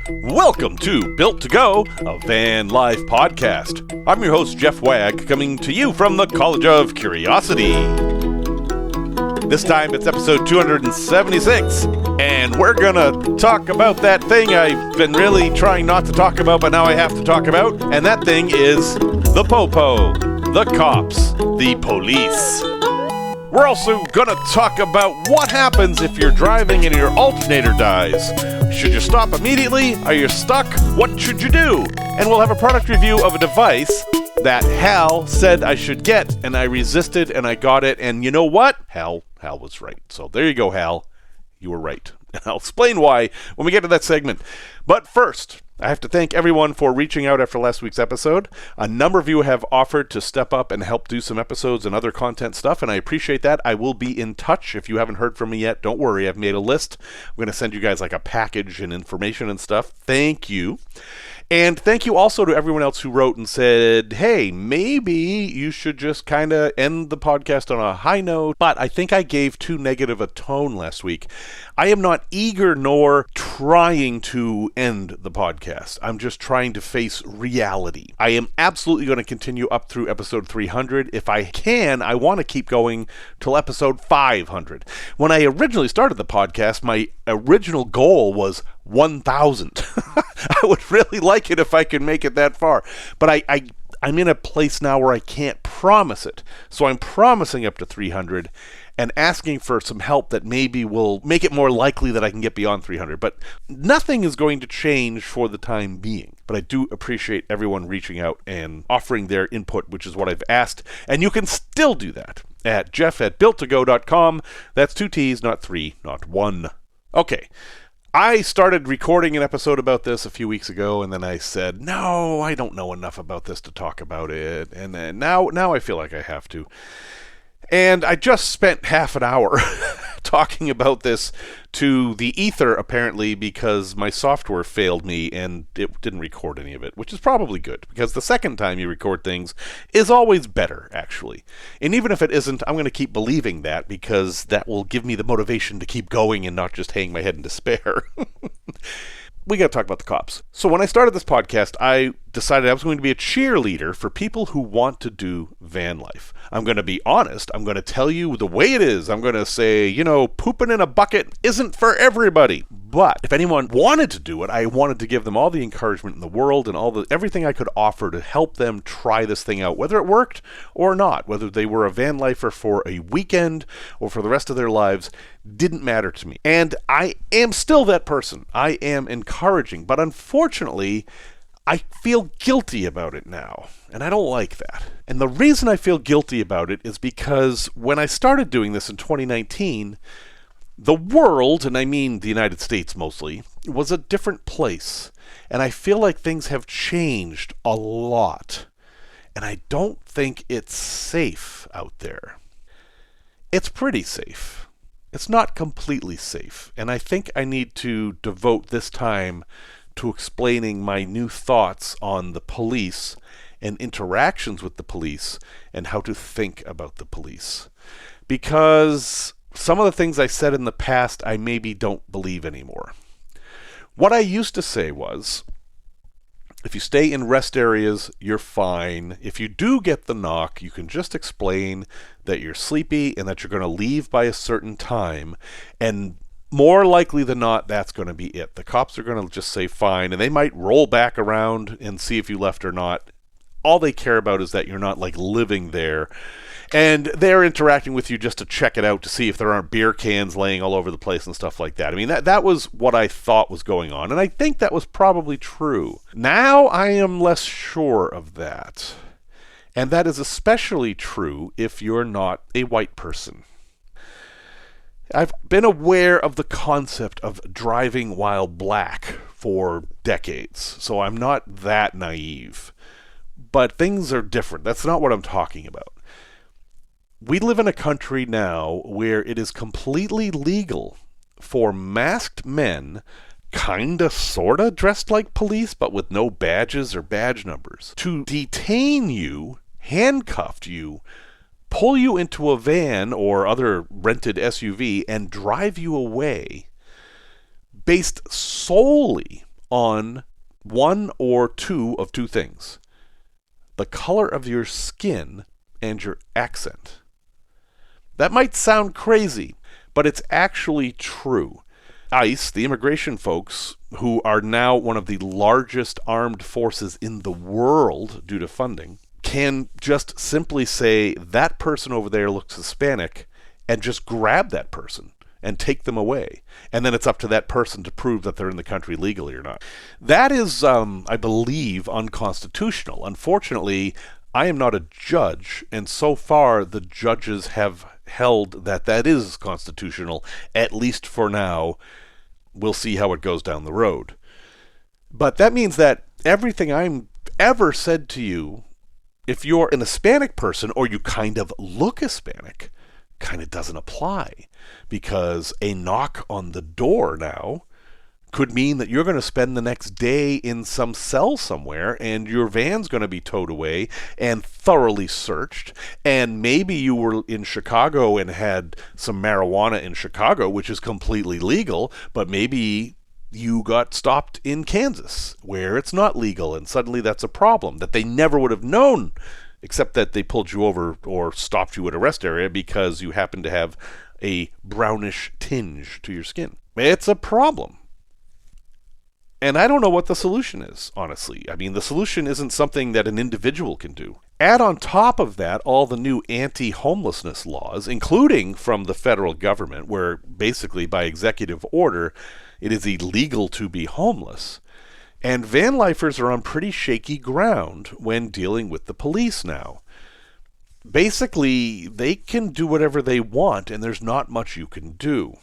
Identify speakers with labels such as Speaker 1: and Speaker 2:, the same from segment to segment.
Speaker 1: Welcome to Built to Go, a van life podcast. I'm your host, Jeff Wagg, coming to you from the College of Curiosity. This time it's episode 276, and we're gonna talk about that thing I've been really trying not to talk about, but now I have to talk about, and that thing is the popo, the cops, the police. We're also gonna talk about what happens if you're driving and your alternator dies. Should you stop immediately? Are you stuck? What should you do? And we'll have a product review of a device that Hal said I should get, and I resisted, and I got it, and you know what? Hal was right. So there you go, Hal. You were right. And I'll explain why when we get to that segment. But first, I have to thank everyone for reaching out after last week's episode. A number of you have offered to step up and help do some episodes and other content stuff, and I appreciate that. I will be in touch. If you haven't heard from me yet, don't worry. I've made a list. I'm going to send you guys like a package and information and stuff. Thank you. And thank you also to everyone else who wrote and said, hey, maybe you should just kind of end the podcast on a high note. But I think I gave too negative a tone last week. I am not eager nor trying to end the podcast. I'm just trying to face reality. I am absolutely going to continue up through episode 300. If I can, I want to keep going till episode 500. When I originally started the podcast, my original goal was 1,000. I would really like it if I could make it that far. But I'm in a place now where I can't promise it. So I'm promising up to 300 and asking for some help that maybe will make it more likely that I can get beyond 300. But nothing is going to change for the time being. But I do appreciate everyone reaching out and offering their input, which is what I've asked. And you can still do that at jeff@builttogo.com. That's 2 T's, not 3, not 1. Okay. I started recording an episode about this a few weeks ago, and then I said, no, I don't know enough about this to talk about it, and then now I feel like I have to. And I just spent half an hour talking about this to the ether, apparently, because my software failed me and it didn't record any of it, which is probably good, because the second time you record things is always better, actually. And even if it isn't, I'm going to keep believing that, because that will give me the motivation to keep going and not just hang my head in despair. We got to talk about the cops. So when I started this podcast, I decided I was going to be a cheerleader for people who want to do van life. I'm going to be honest. I'm going to tell you the way it is. I'm going to say, pooping in a bucket isn't for everybody. But if anyone wanted to do it, I wanted to give them all the encouragement in the world and everything I could offer to help them try this thing out, whether it worked or not, whether they were a van lifer for a weekend or for the rest of their lives, didn't matter to me. And I am still that person. I am encouraging, but unfortunately, I feel guilty about it now, and I don't like that. And the reason I feel guilty about it is because when I started doing this in 2019, the world, and I mean the United States mostly, was a different place. And I feel like things have changed a lot. And I don't think it's safe out there. It's pretty safe. It's not completely safe. And I think I need to devote this time to explaining my new thoughts on the police and interactions with the police and how to think about the police. Because some of the things I said in the past, I maybe don't believe anymore. What I used to say was, if you stay in rest areas, you're fine. If you do get the knock, you can just explain that you're sleepy and that you're going to leave by a certain time. And more likely than not, that's going to be it. The cops are going to just say fine, and they might roll back around and see if you left or not. All they care about is that you're not living there. And they're interacting with you just to check it out to see if there aren't beer cans laying all over the place and stuff like that. I mean, that was what I thought was going on, and I think that was probably true. Now I am less sure of that. And that is especially true if you're not a white person. I've been aware of the concept of driving while black for decades, so I'm not that naive. But things are different. That's not what I'm talking about. We live in a country now where it is completely legal for masked men, kinda sorta dressed like police, but with no badges or badge numbers, to detain you, handcuff you, pull you into a van or other rented SUV and drive you away based solely on one or two of two things: the color of your skin and your accent. That might sound crazy, but it's actually true. ICE, the immigration folks, who are now one of the largest armed forces in the world due to funding, can just simply say, that person over there looks Hispanic, and just grab that person and take them away. And then it's up to that person to prove that they're in the country legally or not. That is, I believe, unconstitutional. Unfortunately, I am not a judge, and so far the judges have held that that is constitutional, at least for now. We'll see how it goes down the road. But that means that everything I'm ever said to you, if you're an Hispanic person or you kind of look Hispanic, kind of doesn't apply, because a knock on the door now could mean that you're going to spend the next day in some cell somewhere, and your van's going to be towed away and thoroughly searched. And maybe you were in Chicago and had some marijuana in Chicago, which is completely legal, but maybe you got stopped in Kansas where it's not legal, and suddenly that's a problem that they never would have known, except that they pulled you over or stopped you at a rest area because you happen to have a brownish tinge to your skin. It's a problem. And I don't know what the solution is, honestly. I mean, the solution isn't something that an individual can do. Add on top of that all the new anti-homelessness laws, including from the federal government, where basically by executive order, it is illegal to be homeless. And van lifers are on pretty shaky ground when dealing with the police now. Basically, they can do whatever they want, and there's not much you can do.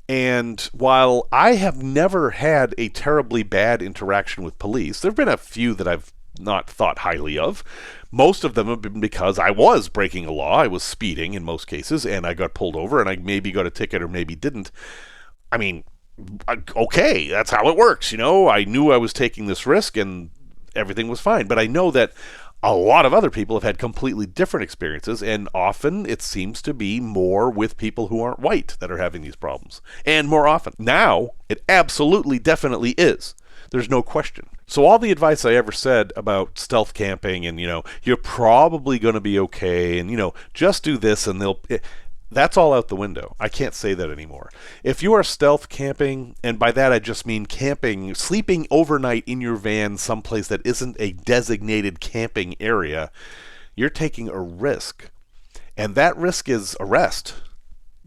Speaker 1: And while I have never had a terribly bad interaction with police, there have been a few that I've not thought highly of. Most of them have been because I was breaking a law. I was speeding in most cases, and I got pulled over, and I maybe got a ticket or maybe didn't. I mean, okay, that's how it works, you know. I knew I was taking this risk, and everything was fine. But I know that a lot of other people have had completely different experiences, and often it seems to be more with people who aren't white that are having these problems. And more often. Now, it absolutely, definitely is. There's no question. So all the advice I ever said about stealth camping and, you know, you're probably going to be okay, and, you know, just do this and that's all out the window. I can't say that anymore. If you are stealth camping, and by that I just mean camping, sleeping overnight in your van someplace that isn't a designated camping area, you're taking a risk. And that risk is arrest.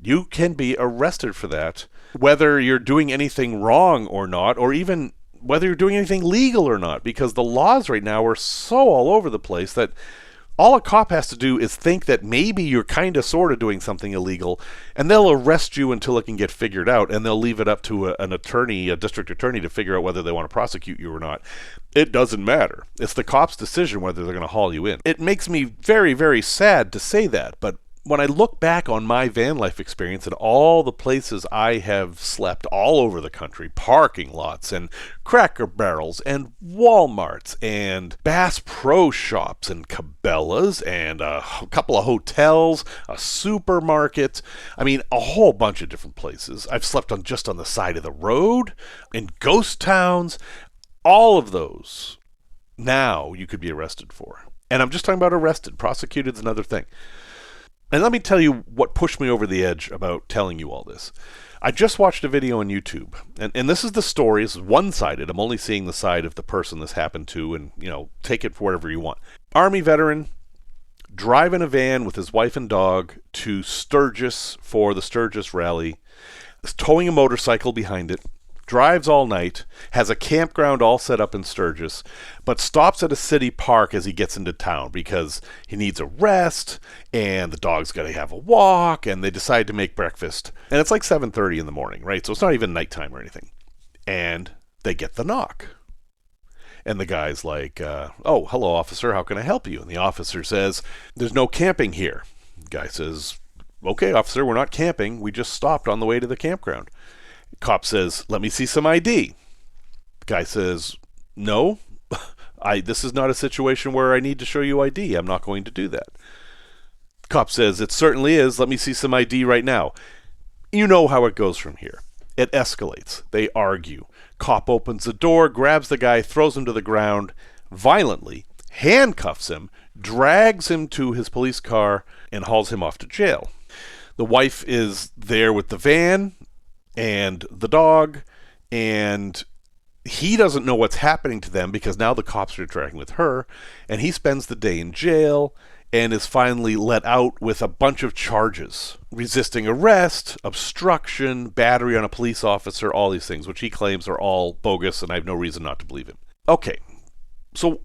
Speaker 1: You can be arrested for that, whether you're doing anything wrong or not, or even whether you're doing anything legal or not, because the laws right now are so all over the place that all a cop has to do is think that maybe you're kind of sort of doing something illegal, and they'll arrest you until it can get figured out, and they'll leave it up to an attorney, a district attorney, to figure out whether they want to prosecute you or not. It doesn't matter. It's the cop's decision whether they're going to haul you in. It makes me very, very sad to say that, but when I look back on my van life experience and all the places I have slept all over the country, parking lots and Cracker Barrels and Walmarts and Bass Pro Shops and Cabela's and a couple of hotels, a supermarket, I mean, a whole bunch of different places. I've slept just on the side of the road, in ghost towns, all of those. Now you could be arrested for. And I'm just talking about arrested. Prosecuted is another thing. And let me tell you what pushed me over the edge about telling you all this. I just watched a video on YouTube, and this is the story. It's one-sided. I'm only seeing the side of the person this happened to, and, you know, take it for whatever you want. Army veteran, driving a van with his wife and dog to Sturgis for the Sturgis rally, is towing a motorcycle behind it, drives all night, has a campground all set up in Sturgis, but stops at a city park as he gets into town because he needs a rest, and the dog's got to have a walk, and they decide to make breakfast. And it's like 7:30 in the morning, right? So it's not even nighttime or anything. And they get the knock. And the guy's like, oh, hello, officer, how can I help you? And the officer says, there's no camping here. The guy says, okay, officer, we're not camping. We just stopped on the way to the campground. Cop says, let me see some ID. Guy says, no, this is not a situation where I need to show you ID. I'm not going to do that. Cop says, it certainly is. Let me see some ID right now. You know how it goes from here. It escalates. They argue. Cop opens the door, grabs the guy, throws him to the ground violently, handcuffs him, drags him to his police car, and hauls him off to jail. The wife is there with the van and the dog, and he doesn't know what's happening to them because now the cops are interacting with her, and he spends the day in jail and is finally let out with a bunch of charges. Resisting arrest, obstruction, battery on a police officer, all these things, which he claims are all bogus, and I have no reason not to believe him. Okay, so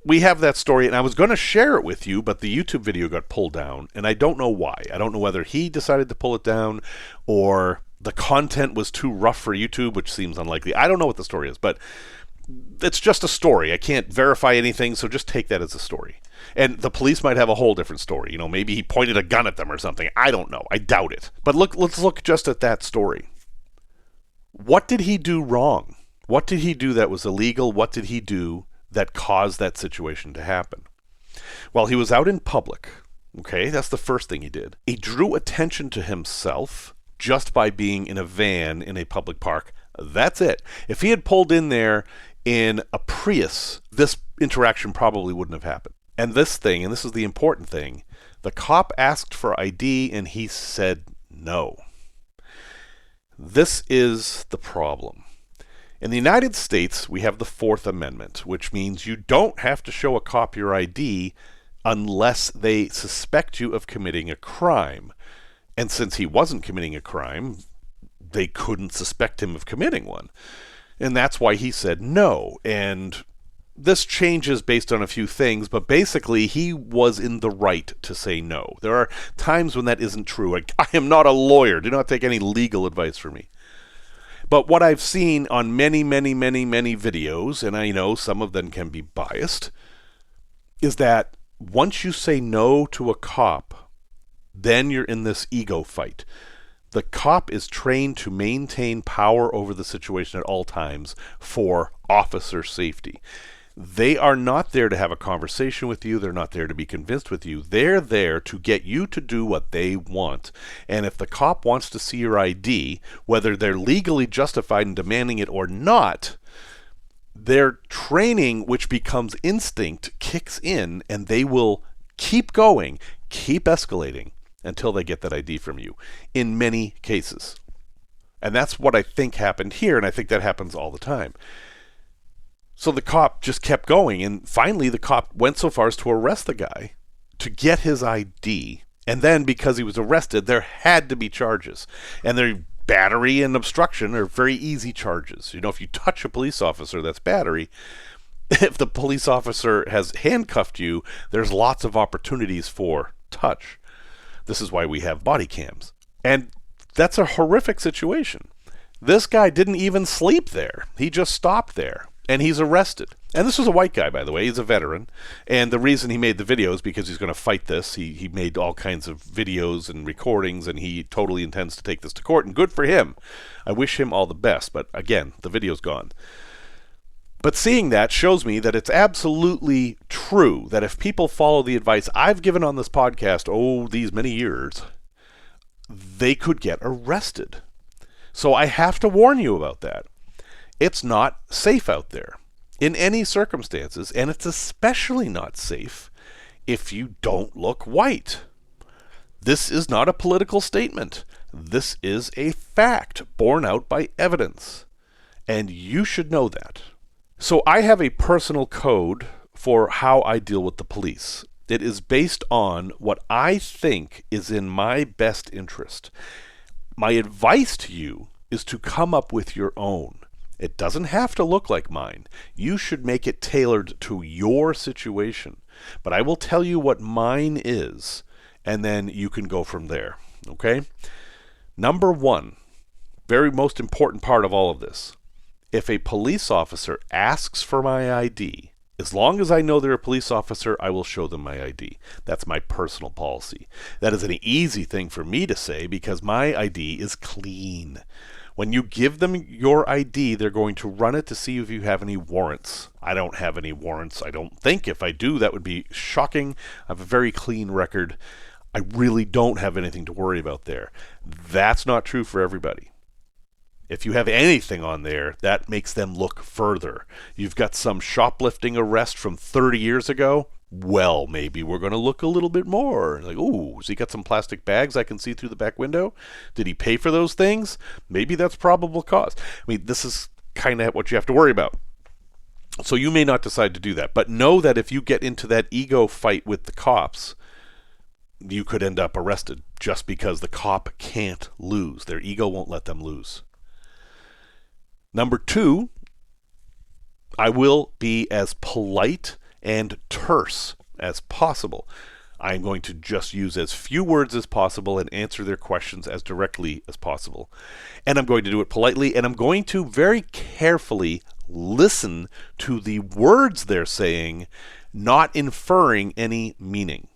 Speaker 1: we have that story, and I was going to share it with you, but the YouTube video got pulled down, and I don't know why. I don't know whether he decided to pull it down or the content was too rough for YouTube, which seems unlikely. I don't know what the story is, but it's just a story. I can't verify anything, so just take that as a story. And the police might have a whole different story. You know, maybe he pointed a gun at them or something. I don't know. I doubt it. But let's look just at that story. What did he do wrong? What did he do that was illegal? What did he do that caused that situation to happen? Well, he was out in public. Okay, that's the first thing he did. He drew attention to himself just by being in a van in a public park. That's it. If he had pulled in there in a Prius, this interaction probably wouldn't have happened. And this thing, and this is the important thing, the cop asked for ID and he said no. This is the problem. In the United States, we have the Fourth Amendment, which means you don't have to show a cop your ID unless they suspect you of committing a crime. And since he wasn't committing a crime, they couldn't suspect him of committing one. And that's why he said no. And this changes based on a few things, but basically he was in the right to say no. There are times when that isn't true. I am not a lawyer. Do not take any legal advice from me. But what I've seen on many videos, and I know some of them can be biased, is that once you say no to a cop, then you're in this ego fight. The cop is trained to maintain power over the situation at all times for officer safety. They are not there to have a conversation with you. They're not there to be convinced with you. They're there to get you to do what they want. And if the cop wants to see your ID, whether they're legally justified in demanding it or not, their training, which becomes instinct, kicks in, and they will keep going, keep escalating until they get that ID from you, in many cases. And that's what I think happened here, and I think that happens all the time. So the cop just kept going, and finally the cop went so far as to arrest the guy to get his ID. And then because he was arrested, there had to be charges. And their battery and obstruction are very easy charges. You know, if you touch a police officer, that's battery. If the police officer has handcuffed you, there's lots of opportunities for touch. This is why we have body cams. And that's a horrific situation. This guy didn't even sleep there. He just stopped there. And he's arrested. And this was a white guy, by the way. He's a veteran. And the reason he made the video is because he's going to fight this. He made all kinds of videos and recordings, and he totally intends to take this to court. And good for him. I wish him all the best. But again, the video's gone. But seeing that shows me that it's absolutely true that if people follow the advice I've given on this podcast, these many years, they could get arrested. So I have to warn you about that. It's not safe out there in any circumstances, and it's especially not safe if you don't look white. This is not a political statement. This is a fact borne out by evidence, and you should know that. So I have a personal code for how I deal with the police. It is based on what I think is in my best interest. My advice to you is to come up with your own. It doesn't have to look like mine. You should make it tailored to your situation. But I will tell you what mine is, and then you can go from there. Okay? Number one, very most important part of all of this. If a police officer asks for my ID, as long as I know they're a police officer, I will show them my ID. That's my personal policy. That is an easy thing for me to say because my ID is clean. When you give them your ID, they're going to run it to see if you have any warrants. I don't have any warrants, I don't think. If I do, that would be shocking. I have a very clean record. I really don't have anything to worry about there. That's not true for everybody. If you have anything on there, that makes them look further. You've got some shoplifting arrest from 30 years ago. Well, maybe we're going to look a little bit more. Like, ooh, has he got some plastic bags I can see through the back window? Did he pay for those things? Maybe that's probable cause. I mean, this is kind of what you have to worry about. So you may not decide to do that. But know that if you get into that ego fight with the cops, you could end up arrested just because the cop can't lose. Their ego won't let them lose. Number 2, I will be as polite and terse as possible. I'm going to just use as few words as possible and answer their questions as directly as possible. And I'm going to do it politely, and I'm going to very carefully listen to the words they're saying, not inferring any meaning.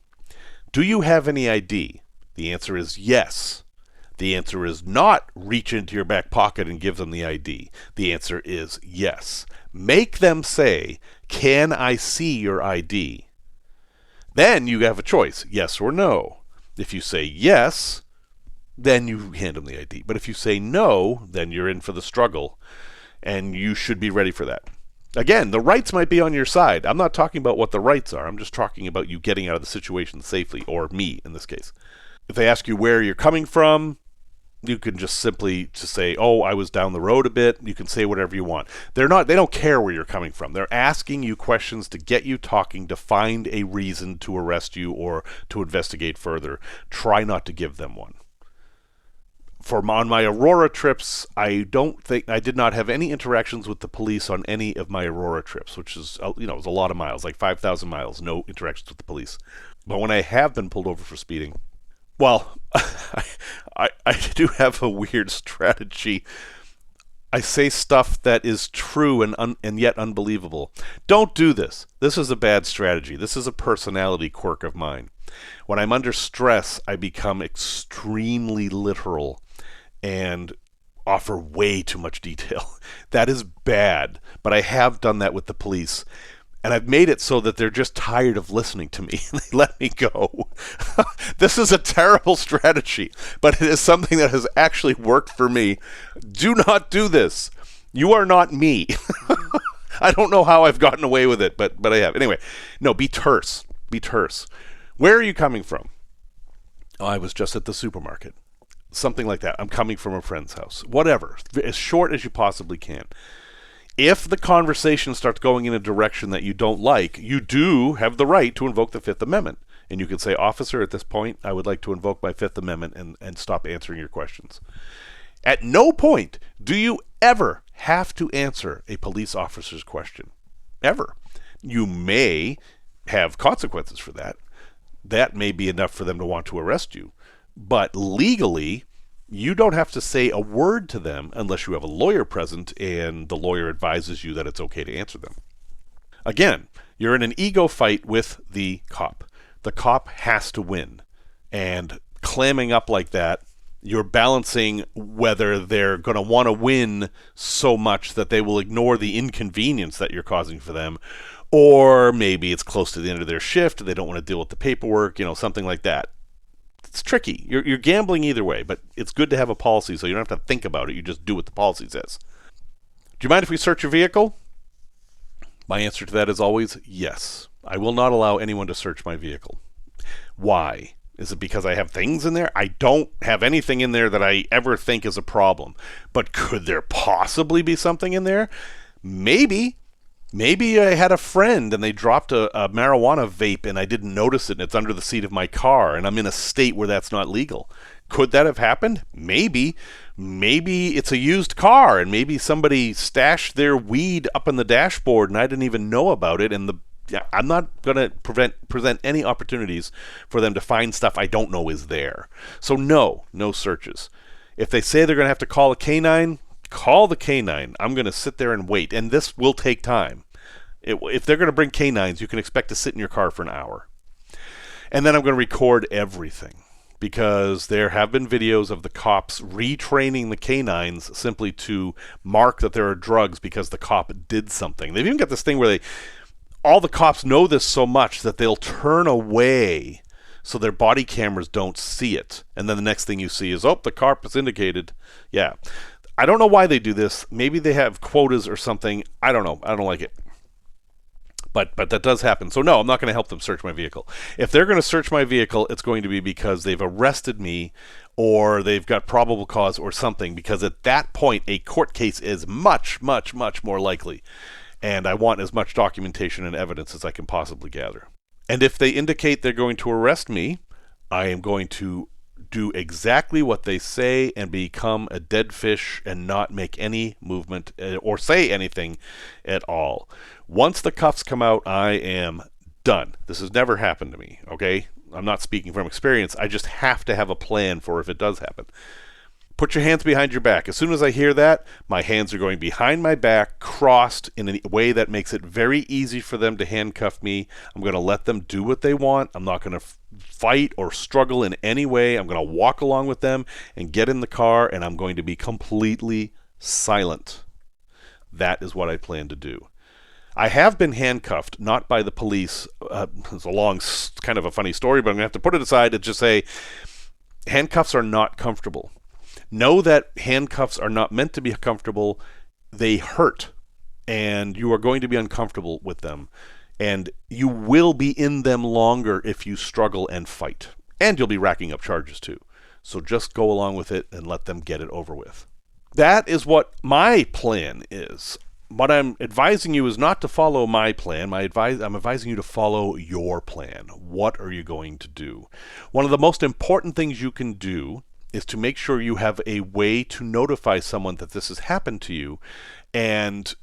Speaker 1: Do you have any ID? The answer is yes. The answer is not reach into your back pocket and give them the ID. The answer is yes. Make them say, can I see your ID? Then you have a choice, yes or no. If you say yes, then you hand them the ID. But if you say no, then you're in for the struggle, and you should be ready for that. Again, the rights might be on your side. I'm not talking about what the rights are. I'm just talking about you getting out of the situation safely, or me in this case. If they ask you where you're coming from, you can just simply just say, oh, I was down the road a bit. You can say whatever you want. They don't care where you're coming from. They're asking you questions to get you talking, to find a reason to arrest you or to investigate further. Try not to give them one. On my Aurora trips, I did not have any interactions with the police on any of my Aurora trips, which is, it was a lot of miles, like 5,000 miles, no interactions with the police. But when I have been pulled over for speeding, well, I do have a weird strategy. I say stuff that is true and yet unbelievable. Don't do this. This is a bad strategy. This is a personality quirk of mine. When I'm under stress, I become extremely literal and offer way too much detail. That is bad, but I have done that with the police. And I've made it so that they're just tired of listening to me. They let me go. This is a terrible strategy, but it is something that has actually worked for me. Do not do this. You are not me. I don't know how I've gotten away with it, but I have. Anyway, no, be terse. Be terse. Where are you coming from? Oh, I was just at the supermarket. Something like that. I'm coming from a friend's house. Whatever. As short as you possibly can. If the conversation starts going in a direction that you don't like, you do have the right to invoke the Fifth Amendment. And you can say, officer, at this point, I would like to invoke my Fifth Amendment and stop answering your questions. At no point do you ever have to answer a police officer's question. Ever. You may have consequences for that. That may be enough for them to want to arrest you. But legally, you don't have to say a word to them unless you have a lawyer present and the lawyer advises you that it's okay to answer them. Again, you're in an ego fight with the cop. The cop has to win. And clamming up like that, you're balancing whether they're going to want to win so much that they will ignore the inconvenience that you're causing for them, or maybe it's close to the end of their shift and they don't want to deal with the paperwork, something like that. It's tricky. You're gambling either way, but it's good to have a policy so you don't have to think about it. You just do what the policy says. Do you mind if we search your vehicle? My answer to that is always yes. I will not allow anyone to search my vehicle. Why? Is it because I have things in there? I don't have anything in there that I ever think is a problem. But could there possibly be something in there? Maybe. Maybe I had a friend and they dropped a marijuana vape and I didn't notice it and it's under the seat of my car and I'm in a state where that's not legal. Could that have happened? Maybe. Maybe it's a used car and maybe somebody stashed their weed up in the dashboard and I didn't even know about it, and I'm not going to present any opportunities for them to find stuff I don't know is there. So no searches. If they say they're going to have to call a canine, call the canine. I'm going to sit there and wait, and this will take time. If they're going to bring canines, you can expect to sit in your car for an hour. And then I'm going to record everything, because there have been videos of the cops retraining the canines simply to mark that there are drugs because the cop did something. They've even got this thing where all the cops know this so much that they'll turn away so their body cameras don't see it. And then the next thing you see is, the cop is indicated. Yeah. I don't know why they do this. Maybe they have quotas or something. I don't know. I don't like it. But that does happen. So no, I'm not going to help them search my vehicle. If they're going to search my vehicle, it's going to be because they've arrested me or they've got probable cause or something, because at that point, a court case is much, much, much more likely. And I want as much documentation and evidence as I can possibly gather. And if they indicate they're going to arrest me, I am going to do exactly what they say and become a dead fish and not make any movement or say anything at all. Once the cuffs come out, I am done. This has never happened to me, okay? I'm not speaking from experience. I just have to have a plan for if it does happen. Put your hands behind your back. As soon as I hear that, my hands are going behind my back, crossed in a way that makes it very easy for them to handcuff me. I'm going to let them do what they want. I'm not going to fight or struggle in any way. I'm going to walk along with them and get in the car, and I'm going to be completely silent. That is what I plan to do. I have been handcuffed, not by the police. It's a long, kind of a funny story, but I'm going to have to put it aside and just say handcuffs are not comfortable. Know that handcuffs are not meant to be comfortable. They hurt, and you are going to be uncomfortable with them, and you will be in them longer if you struggle and fight, and you'll be racking up charges too. So just go along with it and let them get it over with. That is what my plan is. What I'm advising you is not to follow my plan. I'm advising you to follow your plan. What are you going to do? One of the most important things you can do is to make sure you have a way to notify someone that this has happened to you, and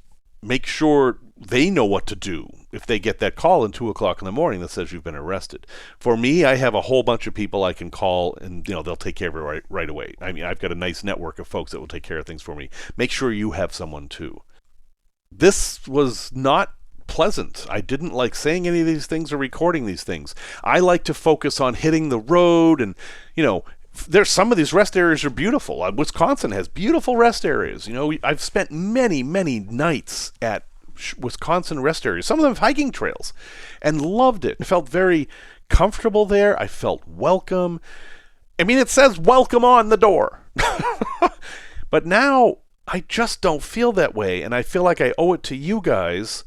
Speaker 1: make sure they know what to do if they get that call at 2 o'clock in the morning that says you've been arrested. For me, I have a whole bunch of people I can call, and they'll take care of it right away. I mean, I've got a nice network of folks that will take care of things for me. Make sure you have someone too. This was not pleasant. I didn't like saying any of these things or recording these things. I like to focus on hitting the road, and there's some of these rest areas are beautiful. Wisconsin has beautiful rest areas. I've spent many, many nights at Wisconsin rest areas, some of them hiking trails, and loved it. I felt very comfortable there. I felt welcome. I mean, it says welcome on the door. But now I just don't feel that way, and I feel like I owe it to you guys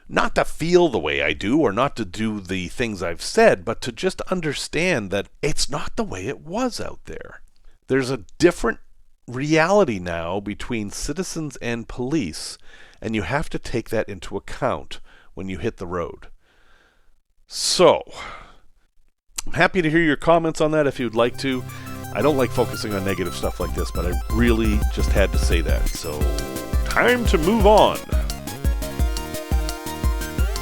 Speaker 1: not to feel the way I do or not to do the things I've said, but to just understand that it's not the way it was out there. There's a different reality now between citizens and police, and you have to take that into account when you hit the road. So, I'm happy to hear your comments on that if you'd like to. I don't like focusing on negative stuff like this, but I really just had to say that. So, time to move on.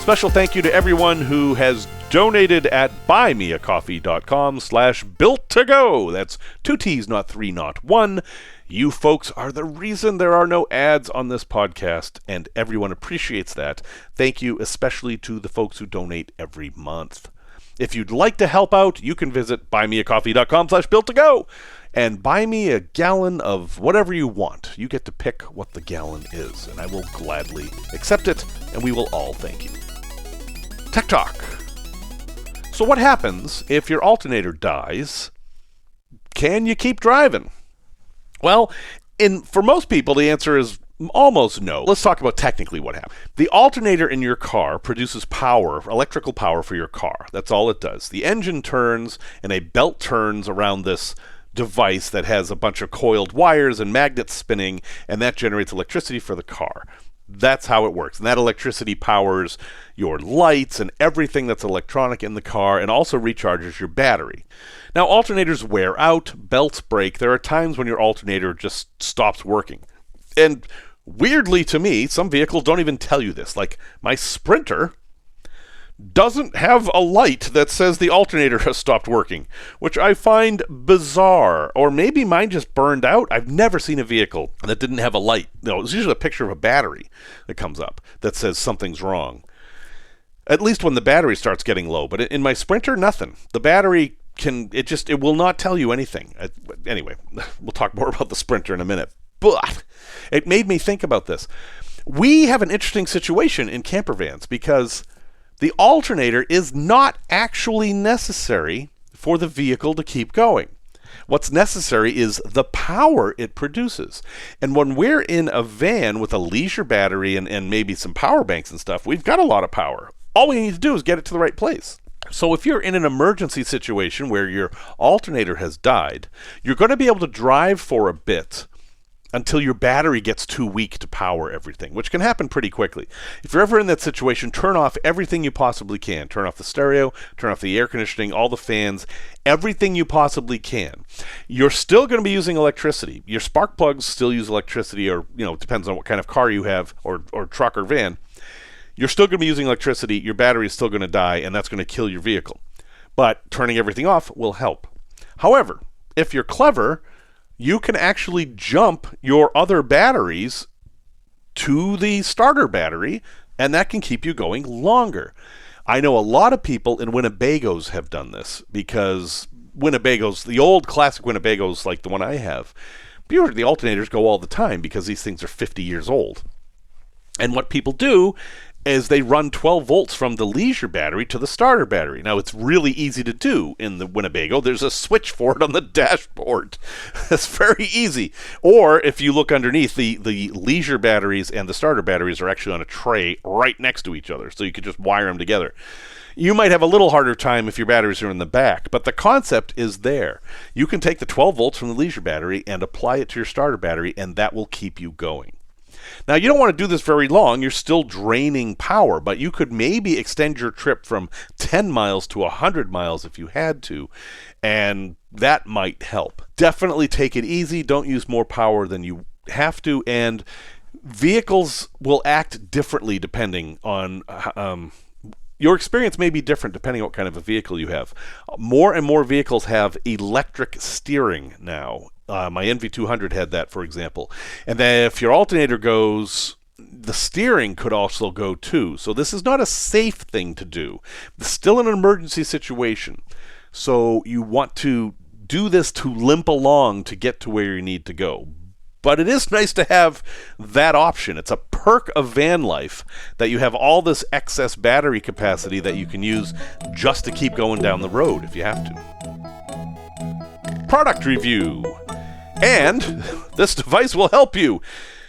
Speaker 1: Special thank you to everyone who has donated at buymeacoffee.com/built-to-go. That's 2 T's, not 3, not 1. You folks are the reason there are no ads on this podcast, and everyone appreciates that. Thank you especially to the folks who donate every month. If you'd like to help out, you can visit buymeacoffee.com/built-to-go and buy me a gallon of whatever you want. You get to pick what the gallon is, and I will gladly accept it, and we will all thank you. Tech Talk. So what happens if your alternator dies? Can you keep driving? Well, for most people, the answer is almost no. Let's talk about technically what happens. The alternator in your car produces power, electrical power for your car. That's all it does. The engine turns, and a belt turns around this device that has a bunch of coiled wires and magnets spinning, and that generates electricity for the car. That's how it works. And that electricity powers your lights and everything that's electronic in the car, and also recharges your battery. Now, alternators wear out, belts break. There are times when your alternator just stops working. And weirdly to me, some vehicles don't even tell you this. Like my Sprinter doesn't have a light that says the alternator has stopped working, which I find bizarre. Or maybe mine just burned out. I've never seen a vehicle that didn't have a light. No, it's usually a picture of a battery that comes up that says something's wrong. At least when the battery starts getting low. But in my Sprinter, nothing. The battery it will not tell you anything. Anyway, we'll talk more about the Sprinter in a minute. But it made me think about this. We have an interesting situation in camper vans because the alternator is not actually necessary for the vehicle to keep going. What's necessary is the power it produces. And when we're in a van with a leisure battery and maybe some power banks and stuff, we've got a lot of power. All we need to do is get it to the right place. So if you're in an emergency situation where your alternator has died, you're going to be able to drive for a bit until your battery gets too weak to power everything, which can happen pretty quickly. If you're ever in that situation, turn off everything you possibly can. Turn off the stereo, turn off the air conditioning, all the fans, everything you possibly can. You're still going to be using electricity. Your spark plugs still use electricity, or it depends on what kind of car you have, or truck or van. You're still going to be using electricity. Your battery is still going to die, and that's going to kill your vehicle. But turning everything off will help. However, if you're clever, you can actually jump your other batteries to the starter battery, and that can keep you going longer. I know a lot of people in Winnebagos have done this, because Winnebagos, the old classic Winnebagos like the one I have, the alternators go all the time because these things are 50 years old. And what people do is they run 12 volts from the leisure battery to the starter battery. Now, it's really easy to do in the Winnebago. There's a switch for it on the dashboard. It's very easy. Or if you look underneath, the leisure batteries and the starter batteries are actually on a tray right next to each other, so you could just wire them together. You might have a little harder time if your batteries are in the back, but the concept is there. You can take the 12 volts from the leisure battery and apply it to your starter battery, and that will keep you going. Now, you don't want to do this very long. You're still draining power, but you could maybe extend your trip from 10 miles to 100 miles if you had to, and that might help. Definitely take it easy. Don't use more power than you have to, and vehicles will act differently depending on your experience may be different depending on what kind of a vehicle you have. More and more vehicles have electric steering now. My NV200 had that, for example. And then if your alternator goes, the steering could also go too. So this is not a safe thing to do. It's still an emergency situation. So you want to do this to limp along to get to where you need to go. But it is nice to have that option. It's a perk of van life that you have all this excess battery capacity that you can use just to keep going down the road if you have to. Product review. And this device will help you.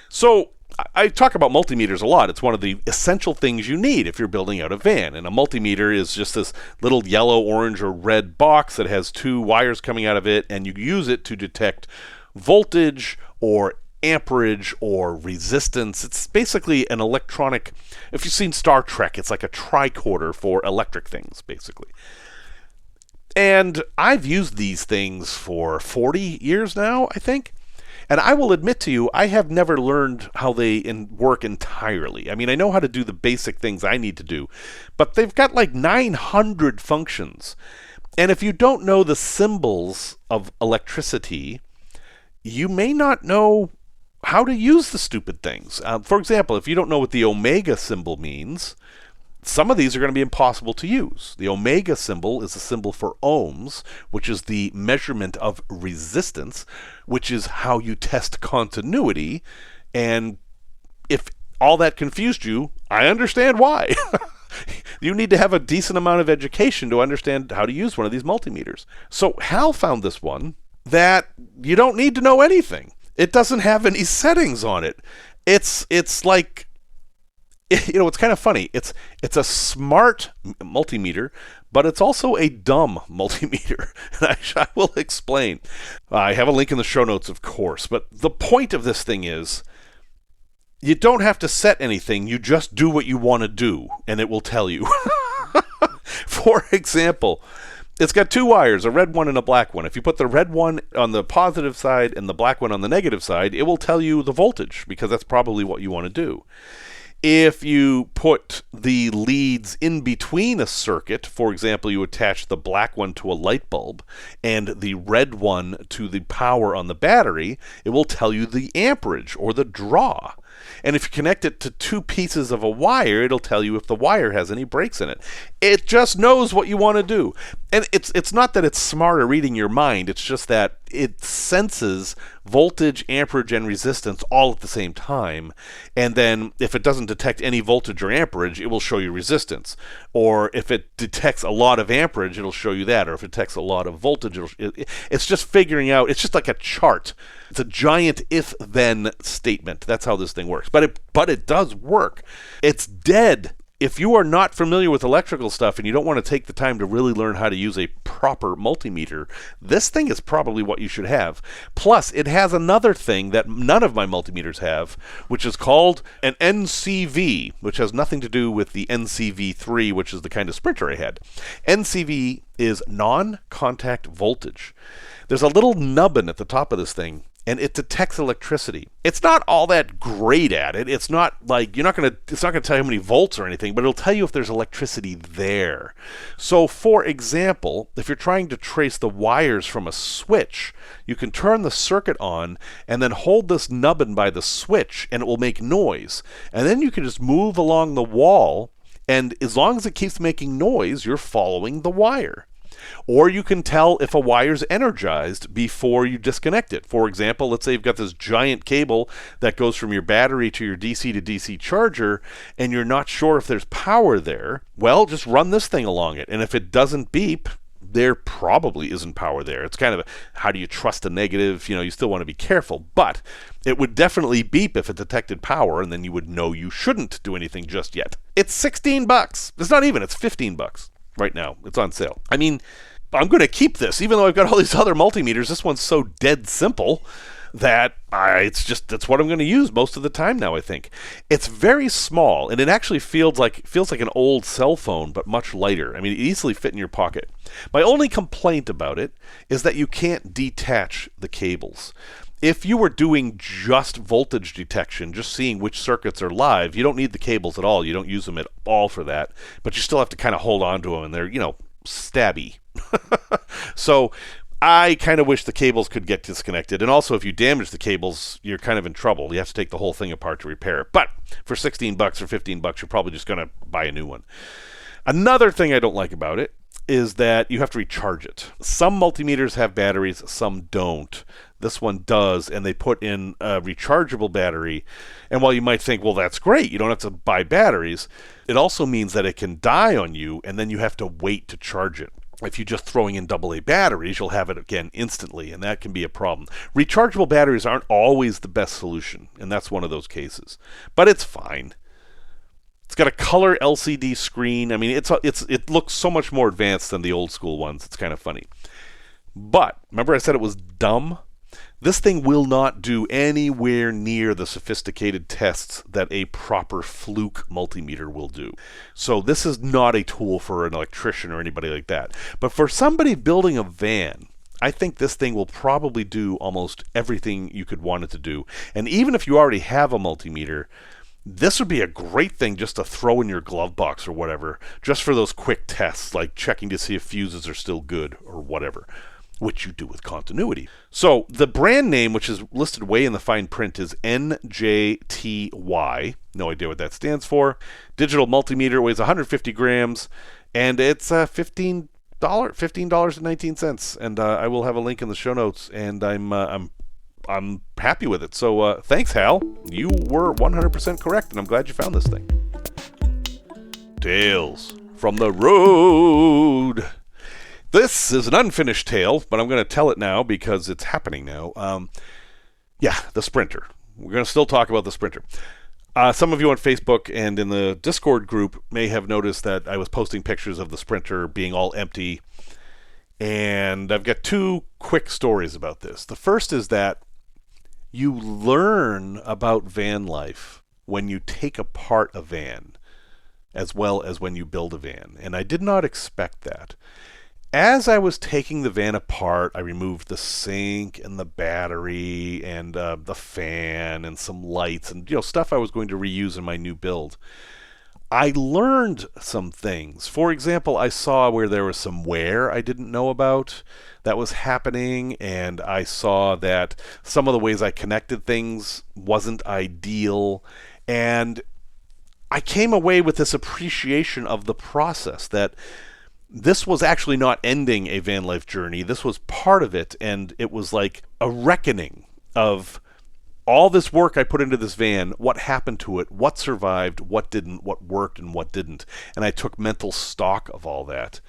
Speaker 1: So I talk about multimeters a lot. It's one of the essential things you need if you're building out a van. And a multimeter is just this little yellow, orange, or red box that has two wires coming out of it, and you use it to detect voltage or amperage or resistance. It's basically an electronic, if you've seen Star Trek, it's like a tricorder for electric things, basically. And I've used these things for 40 years now, I think. And I will admit to you, I have never learned how they work entirely. I mean, I know how to do the basic things I need to do, but they've got like 900 functions. And if you don't know the symbols of electricity, you may not know how to use the stupid things. For example, if you don't know what the omega symbol means, some of these are going to be impossible to use. The omega symbol is a symbol for ohms, which is the measurement of resistance, which is how you test continuity. And if all that confused you, I understand why. You need to have a decent amount of education to understand how to use one of these multimeters. So Hal found this one that you don't need to know anything. It doesn't have any settings on it. It's like, it's kind of funny. It's a smart multimeter, but it's also a dumb multimeter. And I will explain. I have a link in the show notes, of course. But the point of this thing is, you don't have to set anything. You just do what you want to do, and it will tell you. For example, it's got two wires, a red one and a black one. If you put the red one on the positive side and the black one on the negative side, it will tell you the voltage, because that's probably what you want to do. If you put the leads in between a circuit, for example, you attach the black one to a light bulb and the red one to the power on the battery, it will tell you the amperage or the draw. And if you connect it to two pieces of a wire, it'll tell you if the wire has any breaks in it. It just knows what you want to do. And it's not that it's smart or reading your mind, it's just that it senses voltage, amperage, and resistance all at the same time. And then if it doesn't detect any voltage or amperage, it will show you resistance. Or if it detects a lot of amperage, it'll show you that. Or if it detects a lot of voltage, it's just figuring out, it's just like a chart. It's a giant if-then statement. That's how this thing works. But it does work. It's dead. If you are not familiar with electrical stuff and you don't want to take the time to really learn how to use a proper multimeter, this thing is probably what you should have. Plus, it has another thing that none of my multimeters have, which is called an NCV, which has nothing to do with the NCV3, which is the kind of Sprinter I had. NCV is non-contact voltage. There's a little nubbin at the top of this thing, and it detects electricity. It's not all that great at it. It's not like it's not going to tell you how many volts or anything, but it'll tell you if there's electricity there. So for example, if you're trying to trace the wires from a switch, you can turn the circuit on and then hold this nubbin by the switch and it will make noise. And then you can just move along the wall, and as long as it keeps making noise, you're following the wire. Or you can tell if a wire's energized before you disconnect it. For example, let's say you've got this giant cable that goes from your battery to your DC to DC charger, and you're not sure if there's power there. Well, just run this thing along it, and if it doesn't beep, there probably isn't power there. It's kind of how do you trust a negative? You still want to be careful, but it would definitely beep if it detected power, and then you would know you shouldn't do anything just yet. It's $16. It's not even, it's $15. Right now. It's on sale. I mean, I'm going to keep this, even though I've got all these other multimeters. This one's so dead simple that that's what I'm going to use most of the time now, I think. It's very small, and it actually feels like an old cell phone, but much lighter. I mean, it easily fit in your pocket. My only complaint about it is that you can't detach the cables. If you were doing just voltage detection, just seeing which circuits are live, you don't need the cables at all. You don't use them at all for that, but you still have to kind of hold on to them, and they're, stabby. So I kind of wish the cables could get disconnected. And also, if you damage the cables, you're kind of in trouble. You have to take the whole thing apart to repair it. But for $16 or $15, you're probably just going to buy a new one. Another thing I don't like about it is that you have to recharge it. Some multimeters have batteries, some don't. This one does, and they put in a rechargeable battery. And while you might think, well, that's great, you don't have to buy batteries, it also means that it can die on you, and then you have to wait to charge it. If you're just throwing in AA batteries, you'll have it again instantly, and that can be a problem. Rechargeable batteries aren't always the best solution, and that's one of those cases. But it's fine. It's got a color LCD screen. I mean, it looks so much more advanced than the old school ones. It's kind of funny. But remember I said it was dumb? This thing will not do anywhere near the sophisticated tests that a proper fluke multimeter will do. So this is not a tool for an electrician or anybody like that. But for somebody building a van, I think this thing will probably do almost everything you could want it to do. And even if you already have a multimeter, this would be a great thing just to throw in your glove box or whatever, just for those quick tests, like checking to see if fuses are still good or whatever, which you do with continuity. So the brand name, which is listed way in the fine print, is NJTY. No idea what that stands for. Digital multimeter, weighs 150 grams, and it's $15.19. And I will have a link in the show notes, and I'm happy with it. So thanks, Hal. You were 100% correct, and I'm glad you found this thing. Tales from the road. This is an unfinished tale, but I'm going to tell it now because it's happening now. The Sprinter. We're going to still talk about the Sprinter. Some of you on Facebook and in the Discord group may have noticed that I was posting pictures of the Sprinter being all empty. And I've got two quick stories about this. The first is that you learn about van life when you take apart a van, as well as when you build a van. And I did not expect that. As I was taking the van apart, I removed the sink and the battery and the fan and some lights and stuff I was going to reuse in my new build. I learned some things. For example, I saw where there was some wear I didn't know about that was happening, and I saw that some of the ways I connected things wasn't ideal, and I came away with this appreciation of the process, that this was actually not ending a van life journey. This was part of it, and it was like a reckoning of all this work I put into this van, what happened to it, what survived, what didn't, what worked, and what didn't. And I took mental stock of all that.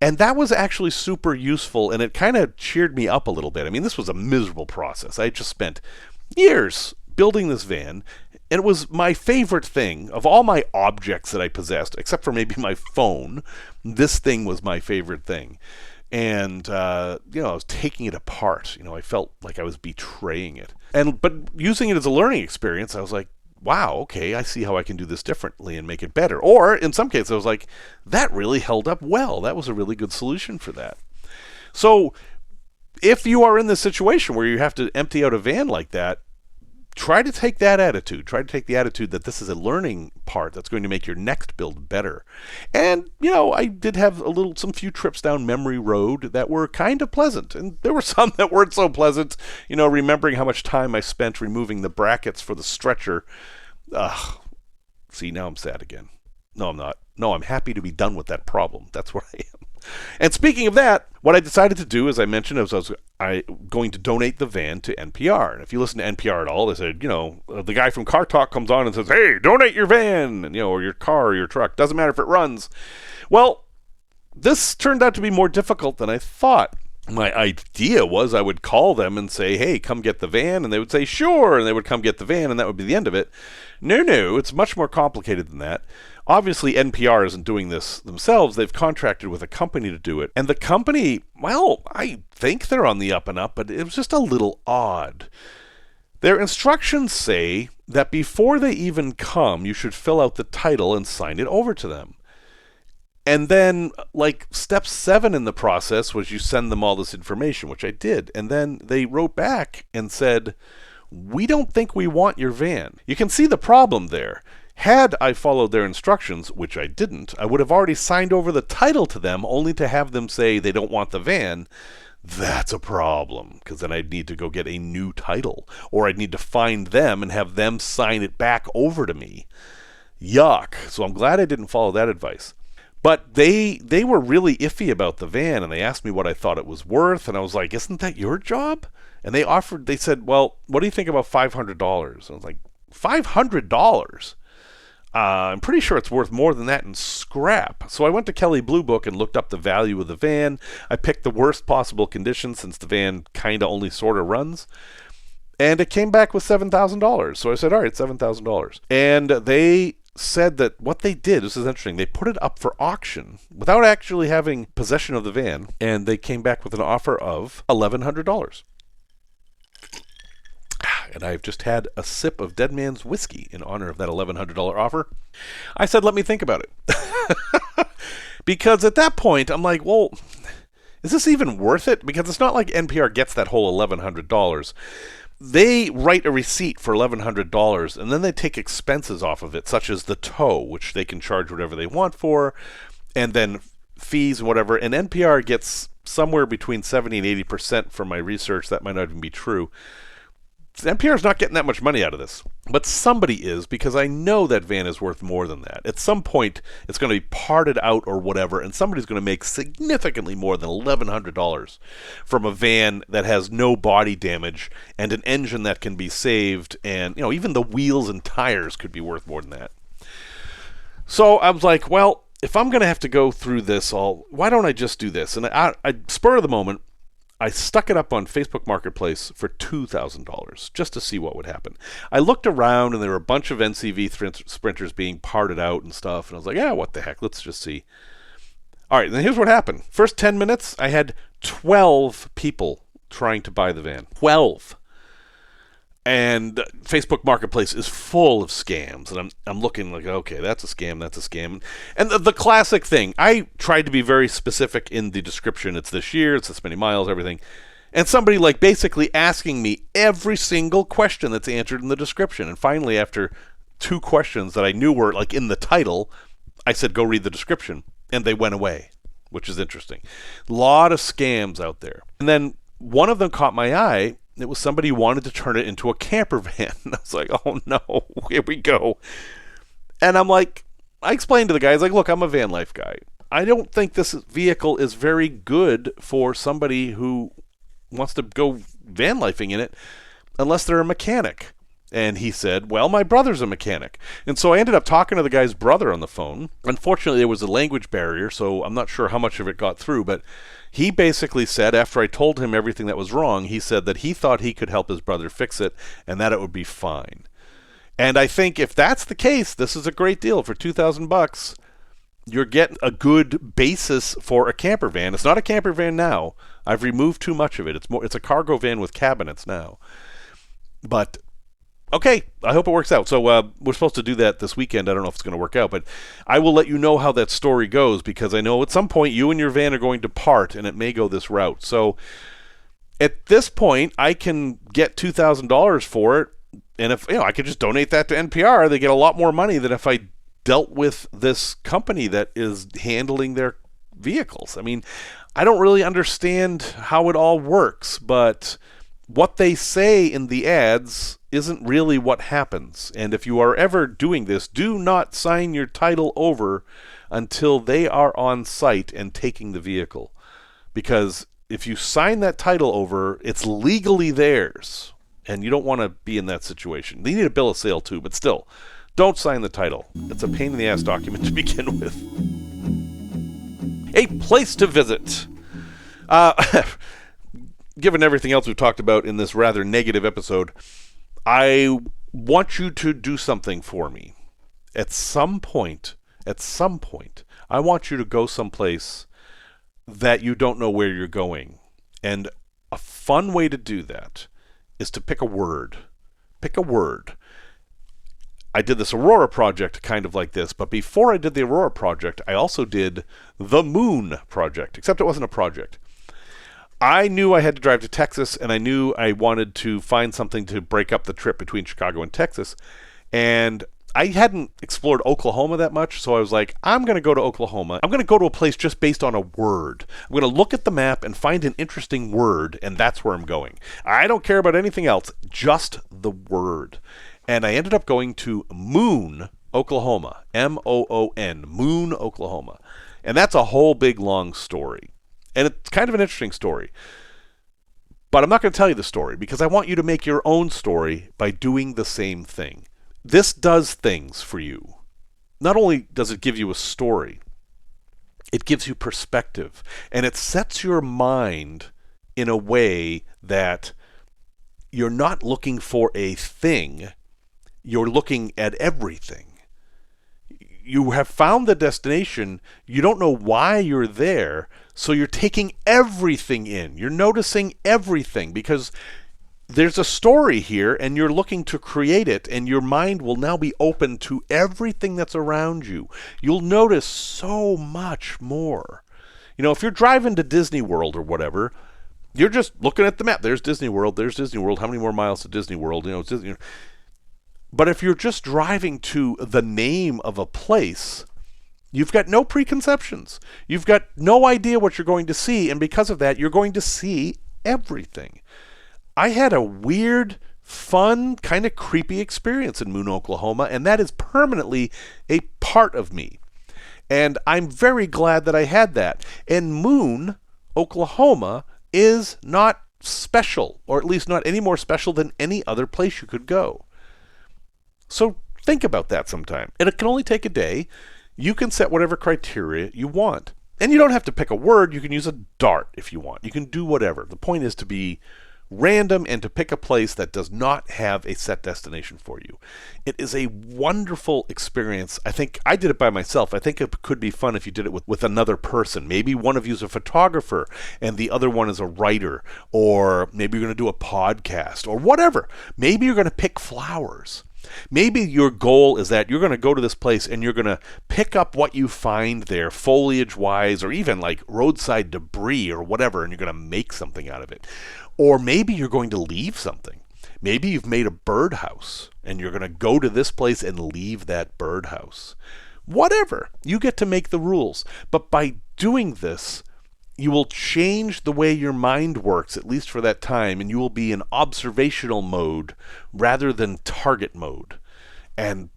Speaker 1: And that was actually super useful, and it kind of cheered me up a little bit. I mean, this was a miserable process. I just spent years building this van, and it was my favorite thing. Of all my objects that I possessed, except for maybe my phone, this thing was my favorite thing. And, I was taking it apart. I felt like I was betraying it. But using it as a learning experience, I was like, wow, okay, I see how I can do this differently and make it better. Or in some cases, I was like, that really held up well. That was a really good solution for that. So if you are in this situation where you have to empty out a van like that, try to take that attitude. Try to take the attitude that this is a learning part that's going to make your next build better. And, I did have some few trips down memory road that were kind of pleasant. And there were some that weren't so pleasant. Remembering how much time I spent removing the brackets for the stretcher. See, now I'm sad again. No, I'm not. No, I'm happy to be done with that problem. That's where I am. And speaking of that, what I decided to do, as I mentioned, was I was going to donate the van to NPR. And if you listen to NPR at all, they said, the guy from Car Talk comes on and says, hey, donate your van, and, or your car or your truck. Doesn't matter if it runs. Well, this turned out to be more difficult than I thought. My idea was I would call them and say, hey, come get the van. And they would say, sure. And they would come get the van, and that would be the end of it. No, it's much more complicated than that. Obviously, NPR isn't doing this themselves. They've contracted with a company to do it. And the company, well, I think they're on the up and up, but it was just a little odd. Their instructions say that before they even come, you should fill out the title and sign it over to them. And then, step 7 in the process was you send them all this information, which I did. And then they wrote back and said, we don't think we want your van. You can see the problem there. Had I followed their instructions, which I didn't, I would have already signed over the title to them only to have them say they don't want the van. That's a problem, because then I'd need to go get a new title, or I'd need to find them and have them sign it back over to me. Yuck. So I'm glad I didn't follow that advice. But they were really iffy about the van, and they asked me what I thought it was worth, and I was like, isn't that your job? And they said, well, what do you think about $500? I was like, $500? I'm pretty sure it's worth more than that in scrap. So I went to Kelley Blue Book and looked up the value of the van. I picked the worst possible condition since the van kind of only sort of runs. And it came back with $7,000. So I said, all right, $7,000. And they said that what they did, this is interesting, they put it up for auction without actually having possession of the van. And they came back with an offer of $1,100. And I've just had a sip of Dead Man's Whiskey in honor of that $1,100 offer. I said, let me think about it. Because at that point, I'm like, well, is this even worth it? Because it's not like NPR gets that whole $1,100. They write a receipt for $1,100, and then they take expenses off of it, such as the tow, which they can charge whatever they want for, and then fees and whatever. And NPR gets somewhere between 70 and 80% from my research. That might not even be true. NPR's not getting that much money out of this, but somebody is, because I know that van is worth more than that. At some point, it's going to be parted out or whatever, and somebody's going to make significantly more than $1,100 from a van that has no body damage and an engine that can be saved, and even the wheels and tires could be worth more than that. So I was like, well, if I'm going to have to go through this why don't I just do this? And I spur of the moment, I stuck it up on Facebook Marketplace for $2,000 just to see what would happen. I looked around, and there were a bunch of NCV Sprinters being parted out and stuff, and I was like, yeah, what the heck, let's just see. All right, then here's what happened. First 10 minutes, I had 12 people trying to buy the van. 12. And Facebook Marketplace is full of scams, and I'm looking like, okay, that's a scam. And the classic thing, I tried to be very specific in the description. It's this year, it's this many miles, everything. And somebody basically asking me every single question that's answered in the description. And finally, after 2 questions that I knew were like in the title. I said, go read the description, and they went away, which is interesting. A lot of scams out there. And then one of them caught my eye. It was somebody who wanted to turn it into a camper van. I was like, oh no, here we go. And I'm like, I explained to the guys, like, look, I'm a van life guy. I don't think this vehicle is very good for somebody who wants to go van lifing in it unless they're a mechanic. And he said, well, my brother's a mechanic. And so I ended up talking to the guy's brother on the phone. Unfortunately, there was a language barrier, so I'm not sure how much of it got through. But he basically said, after I told him everything that was wrong, he said that he thought he could help his brother fix it and that it would be fine. And I think if that's the case, this is a great deal. For $2,000, you're getting a good basis for a camper van. It's not a camper van now. I've removed too much of it. It's a cargo van with cabinets now. But okay, I hope it works out. So we're supposed to do that this weekend. I don't know if it's going to work out, but I will let you know how that story goes, because I know at some point you and your van are going to part, and it may go this route. So at this point, I can get $2,000 for it, and if I could just donate that to NPR, they get a lot more money than if I dealt with this company that is handling their vehicles. I mean, I don't really understand how it all works, but what they say in the ads isn't really what happens. And if you are ever doing this, do not sign your title over until they are on site and taking the vehicle. Because if you sign that title over, it's legally theirs. And you don't want to be in that situation. They need a bill of sale too, but still, don't sign the title. It's a pain in the ass document to begin with. A place to visit. Given everything else we've talked about in this rather negative episode, I want you to do something for me. At some point, I want you to go someplace that you don't know where you're going. And a fun way to do that is to pick a word. Pick a word. I did this Aurora project kind of like this, but before I did the Aurora project, I also did the Moon project, except it wasn't a project. I knew I had to drive to Texas, and I knew I wanted to find something to break up the trip between Chicago and Texas. And I hadn't explored Oklahoma that much, so I was like, I'm going to go to Oklahoma. I'm going to go to a place just based on a word. I'm going to look at the map and find an interesting word, and that's where I'm going. I don't care about anything else, just the word. And I ended up going to Moon, Oklahoma. M-O-O-N, Moon, Oklahoma. And that's a whole big, long story. And it's kind of an interesting story. But I'm not going to tell you the story, because I want you to make your own story by doing the same thing. This does things for you. Not only does it give you a story, it gives you perspective. And it sets your mind in a way that you're not looking for a thing. You're looking at everything. You have found the destination. You don't know why you're there. So you're taking everything in. You're noticing everything because there's a story here and you're looking to create it, and your mind will now be open to everything that's around you. You'll notice so much more. If you're driving to Disney World or whatever, you're just looking at the map. There's Disney World. There's Disney World. How many more miles to Disney World? It's Disney. But if you're just driving to the name of a place, you've got no preconceptions. You've got no idea what you're going to see, and because of that, you're going to see everything. I had a weird, fun, kind of creepy experience in Moon, Oklahoma, and that is permanently a part of me. And I'm very glad that I had that. And Moon, Oklahoma, is not special, or at least not any more special than any other place you could go. So think about that sometime. And it can only take a day. You can set whatever criteria you want. And you don't have to pick a word. You can use a dart if you want. You can do whatever. The point is to be random and to pick a place that does not have a set destination for you. It is a wonderful experience. I think I did it by myself. I think it could be fun if you did it with another person. Maybe one of you is a photographer and the other one is a writer, or maybe you're going to do a podcast or whatever. Maybe you're going to pick flowers. Maybe your goal is that you're going to go to this place and you're going to pick up what you find there, foliage-wise, or even like roadside debris or whatever, and you're going to make something out of it. Or maybe you're going to leave something. Maybe you've made a birdhouse and you're going to go to this place and leave that birdhouse. Whatever. You get to make the rules. But by doing this, you will change the way your mind works, at least for that time, and you will be in observational mode rather than target mode. And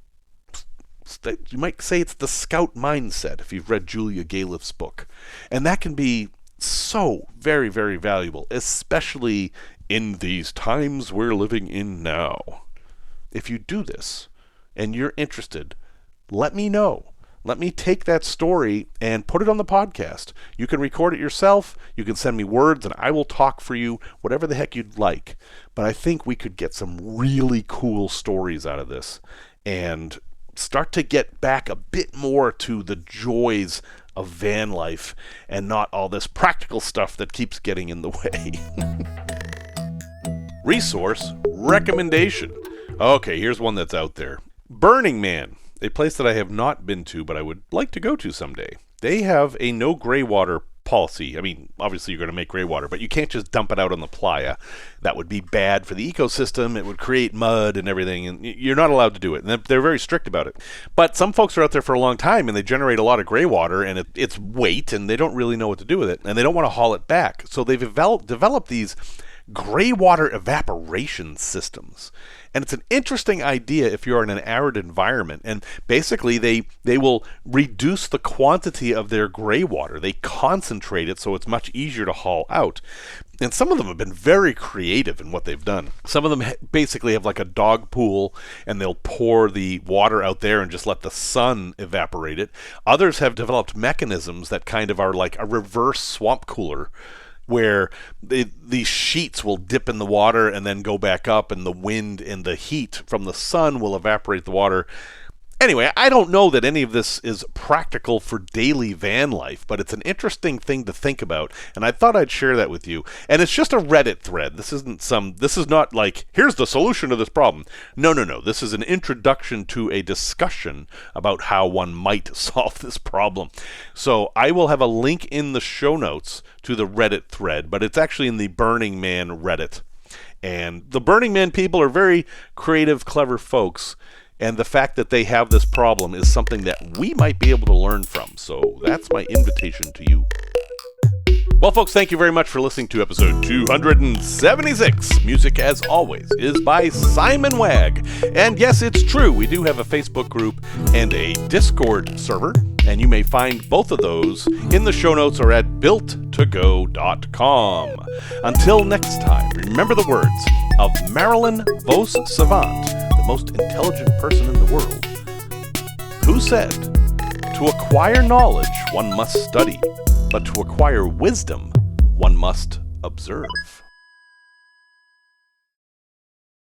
Speaker 1: you might say it's the scout mindset if you've read Julia Galef's book. And that can be so very, very valuable, especially in these times we're living in now. If you do this and you're interested, let me know. Let me take that story and put it on the podcast. You can record it yourself. You can send me words and I will talk for you, whatever the heck you'd like. But I think we could get some really cool stories out of this and start to get back a bit more to the joys of van life and not all this practical stuff that keeps getting in the way. Resource recommendation. Okay, here's one that's out there. Burning Man. A place that I have not been to, but I would like to go to someday. They have a no graywater policy. I mean, obviously you're going to make graywater, but you can't just dump it out on the playa. That would be bad for the ecosystem. It would create mud and everything, and you're not allowed to do it. And they're very strict about it. But some folks are out there for a long time, and they generate a lot of graywater, and it's weight, and they don't really know what to do with it, and they don't want to haul it back. So they've developed these graywater evaporation systems. And it's an interesting idea if you're in an arid environment. And basically, they will reduce the quantity of their graywater. They concentrate it so it's much easier to haul out. And some of them have been very creative in what they've done. Some of them basically have like a dog pool, and they'll pour the water out there and just let the sun evaporate it. Others have developed mechanisms that kind of are like a reverse swamp cooler, where these sheets will dip in the water and then go back up, and the wind and the heat from the sun will evaporate the water. Anyway, I don't know that any of this is practical for daily van life, but it's an interesting thing to think about, and I thought I'd share that with you. And it's just a Reddit thread. This is not like, here's the solution to this problem. No. This is an introduction to a discussion about how one might solve this problem. So I will have a link in the show notes to the Reddit thread, but it's actually in the Burning Man Reddit. And the Burning Man people are very creative, clever folks. And the fact that they have this problem is something that we might be able to learn from. So that's my invitation to you. Well, folks, thank you very much for listening to episode 276. Music, as always, is by Simon Wagg. And yes, it's true, we do have a Facebook group and a Discord server. And you may find both of those in the show notes or at builttogo.com. Until next time, remember the words of Marilyn Vos Savant, the most intelligent person in the world, who said, "To acquire knowledge, one must study, but to acquire wisdom, one must observe."